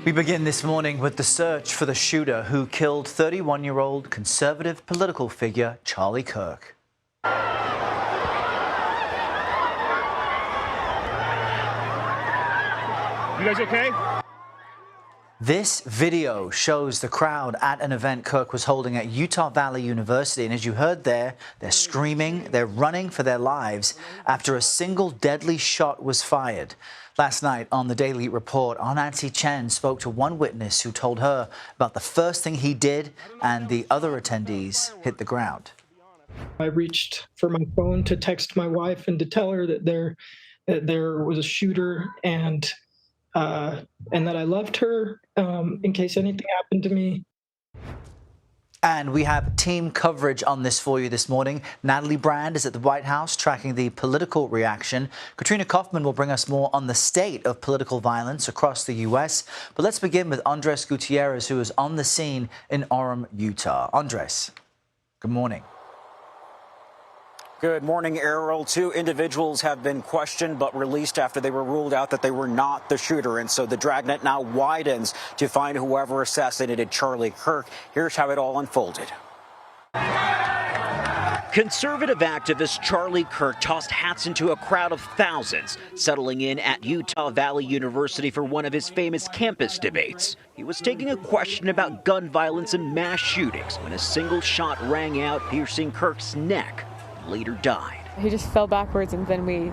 We begin this morning with the search for the shooter who killed 31-year-old conservative political figure Charlie Kirk. You guys okay? This video shows the crowd at an event Kirk was holding at Utah Valley University. And as you heard there, they're screaming, they're running for their lives after a single deadly shot was fired. Last night on the Daily Report, our Nancy Chen spoke to one witness who told her about the first thing he did and the other attendees hit the ground. I reached for my phone to text my wife and to tell her that there was a shooter and that I loved her in case anything happened to me. And we have team coverage on this for you this morning. Natalie Brand is at the White House tracking the political reaction. Katrina Kaufman will bring us more on the state of political violence across the U.S. But let's begin with Andres Gutierrez, who is on the scene in Orem, Utah. Andres, good morning. Good morning, Errol. 2 individuals have been questioned but released after they were ruled out that they were not the shooter. And so the dragnet now widens to find whoever assassinated Charlie Kirk. Here's how it all unfolded. Conservative activist Charlie Kirk tossed hats into a crowd of thousands, settling in at Utah Valley University for one of his famous campus debates. He was taking a question about gun violence and mass shootings when a single shot rang out, piercing Kirk's neck. Later died. He just fell backwards and then we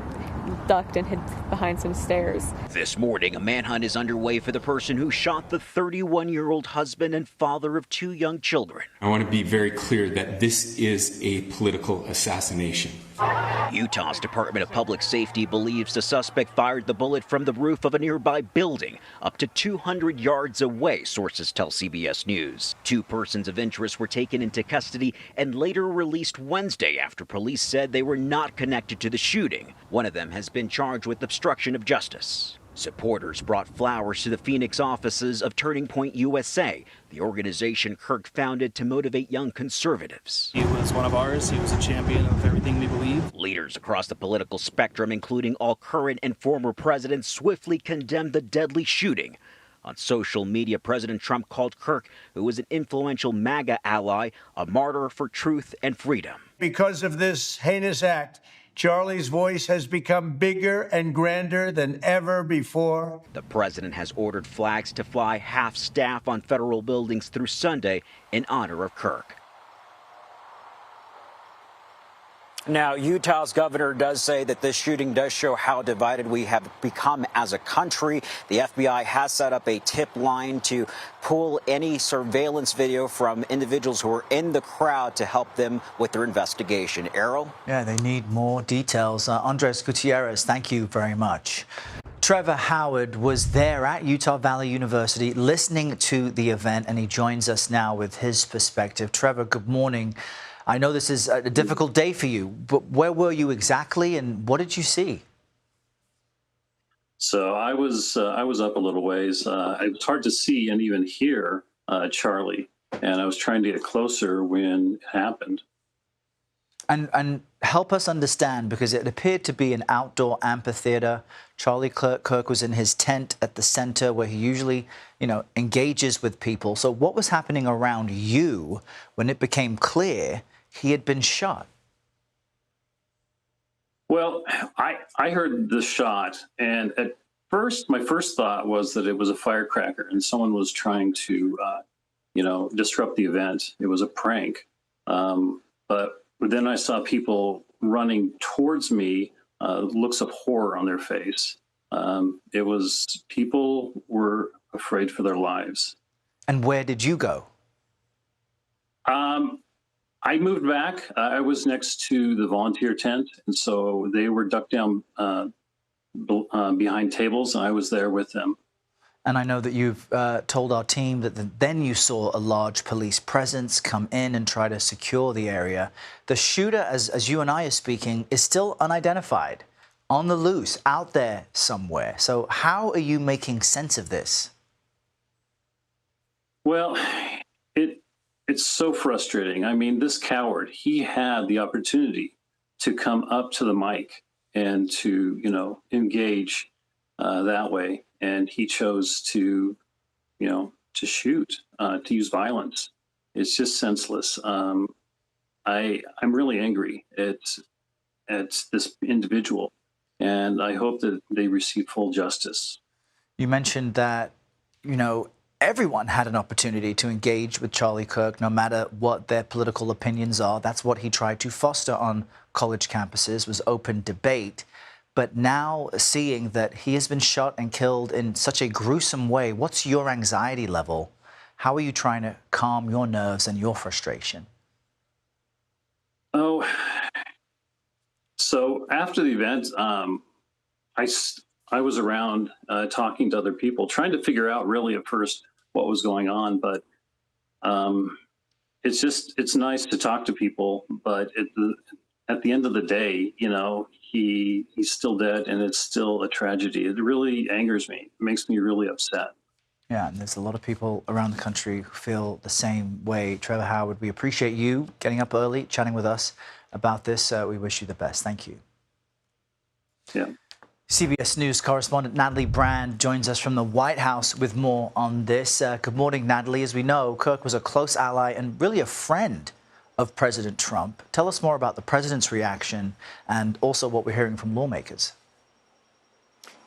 ducked and hid behind some stairs. This morning, a manhunt is underway for the person who shot the 31-year-old husband and father of 2 young children. I want to be very clear that this is a political assassination. Utah's Department of Public Safety believes the suspect fired the bullet from the roof of a nearby building up to 200 yards away, sources tell CBS News. 2 persons of interest were taken into custody and later released Wednesday after police said they were not connected to the shooting. One of them has been charged with obstruction of justice. Supporters brought flowers to the Phoenix offices of Turning Point USA, the organization Kirk founded to motivate young conservatives. He was one of ours. He was a champion of everything we believe. Leaders across the political spectrum, including all current and former presidents, swiftly condemned the deadly shooting. On social media, President Trump called Kirk, who was an influential MAGA ally, a martyr for truth and freedom. Because of this heinous act, Charlie's voice has become bigger and grander than ever before. The president has ordered flags to fly half-staff on federal buildings through Sunday in honor of Kirk. Now, Utah's governor does say that this shooting does show how divided we have become as a country. The FBI has set up a tip line to pull any surveillance video from individuals who are in the crowd to help them with their investigation. Errol? Yeah, they need more details. Andres Gutierrez, thank you very much. Trevor Howard was there at Utah Valley University listening to the event, and he joins us now with his perspective. Trevor, good morning. I know this is a difficult day for you, but where were you exactly and what did you see? So I was up a little ways. It was hard to see and even hear Charlie, and I was trying to get closer when it happened. And help us understand, because it appeared to be an outdoor amphitheater. Charlie Kirk was in his tent at the center where he usually, engages with people. So what was happening around you when it became clear he had been shot? Well, I heard the shot, and at first, my first thought was that it was a firecracker and someone was trying to, disrupt the event. It was a prank. But then I saw people running towards me, looks of horror on their face. People were afraid for their lives. And where did you go? I moved back. I was next to the volunteer tent, and so they were ducked down behind tables, and I was there with them. And I know that you've told our team that then you saw a large police presence come in and try to secure the area. The shooter, as you and I are speaking, is still unidentified, on the loose, out there somewhere. So how are you making sense of this? Well, it's so frustrating. I mean, this coward, he had the opportunity to come up to the mic and to, engage that way. And he chose to to shoot, to use violence. It's just senseless. I'm really angry at this individual, and I hope that they receive full justice. You mentioned that, everyone had an opportunity to engage with Charlie Kirk, no matter what their political opinions are. That's what he tried to foster on college campuses, was open debate. But now seeing that he has been shot and killed in such a gruesome way, what's your anxiety level? How are you trying to calm your nerves and your frustration? Oh, so after the event, I was around talking to other people, trying to figure out really at first what was going on. But it's nice to talk to people. But at the end of the day, he's still dead, and it's still a tragedy. It really angers me. It makes me really upset. Yeah, and there's a lot of people around the country who feel the same way. Trevor Howard, we appreciate you getting up early, chatting with us about this. We wish you the best. Thank you. Yeah. CBS News correspondent Natalie Brand joins us from the White House with more on this. Good morning, Natalie. As we know, Kirk was a close ally and really a friend of President Trump. Tell us more about the president's reaction and also what we're hearing from lawmakers.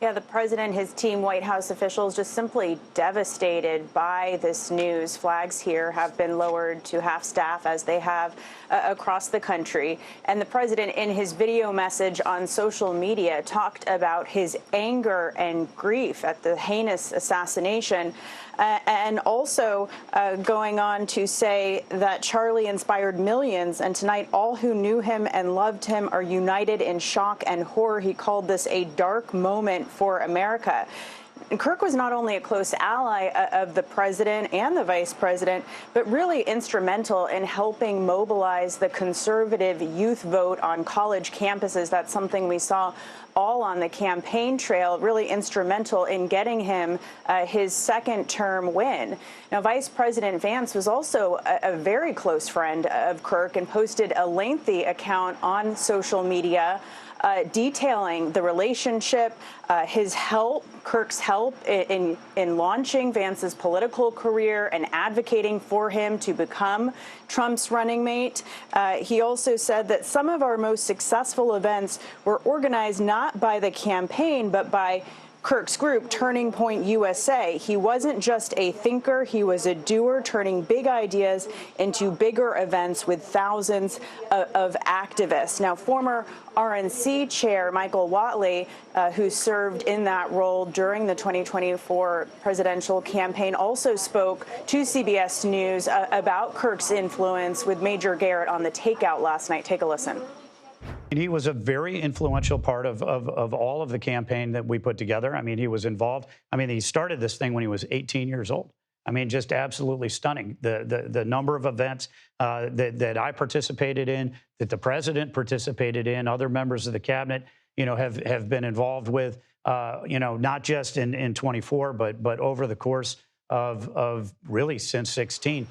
Yeah, the president, his team, White House officials just simply devastated by this news. Flags here have been lowered to half staff, as they have across the country. And the president, in his video message on social media, talked about his anger and grief at the heinous assassination. And also going on to say that Charlie inspired millions, and tonight all who knew him and loved him are united in shock and horror. He called this a dark moment for America. And Kirk was not only a close ally of the president and the vice president, but really instrumental in helping mobilize the conservative youth vote on college campuses. That's something we saw all on the campaign trail, really instrumental in getting him his second-term win. Now, Vice President Vance was also a very close friend of Kirk and posted a lengthy account on social media detailing the relationship, his help, Kirk's help in launching Vance's political career and advocating for him to become Trump's running mate. He also said that some of our most successful events were organized not by the campaign, but by Kirk's group, Turning Point USA. He wasn't just a thinker, he was a doer, turning big ideas into bigger events with thousands of activists. Now, former RNC chair Michael Whatley, who served in that role during the 2024 presidential campaign, also spoke to CBS News about Kirk's influence with Major Garrett on The Takeout last night. Take a listen. And he was a very influential part of all of the campaign that we put together. I mean, he was involved. I mean, he started this thing when he was 18 years old. I mean, just absolutely stunning. The number of events that I participated in, that the president participated in, other members of the cabinet, have been involved with, not just in 24, but over the course of really since 16.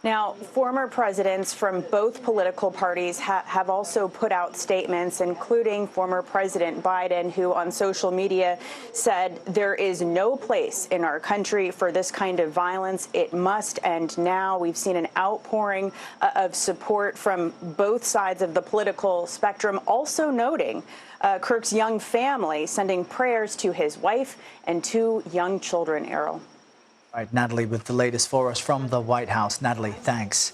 Now, former presidents from both political parties have also put out statements, including former President Biden, who on social media said there is no place in our country for this kind of violence. It must end now. We've seen an outpouring of support from both sides of the political spectrum, also noting Kirk's young family, sending prayers to his wife and 2 young children, Errol. All right, Natalie, with the latest for us from the White House. Natalie, thanks.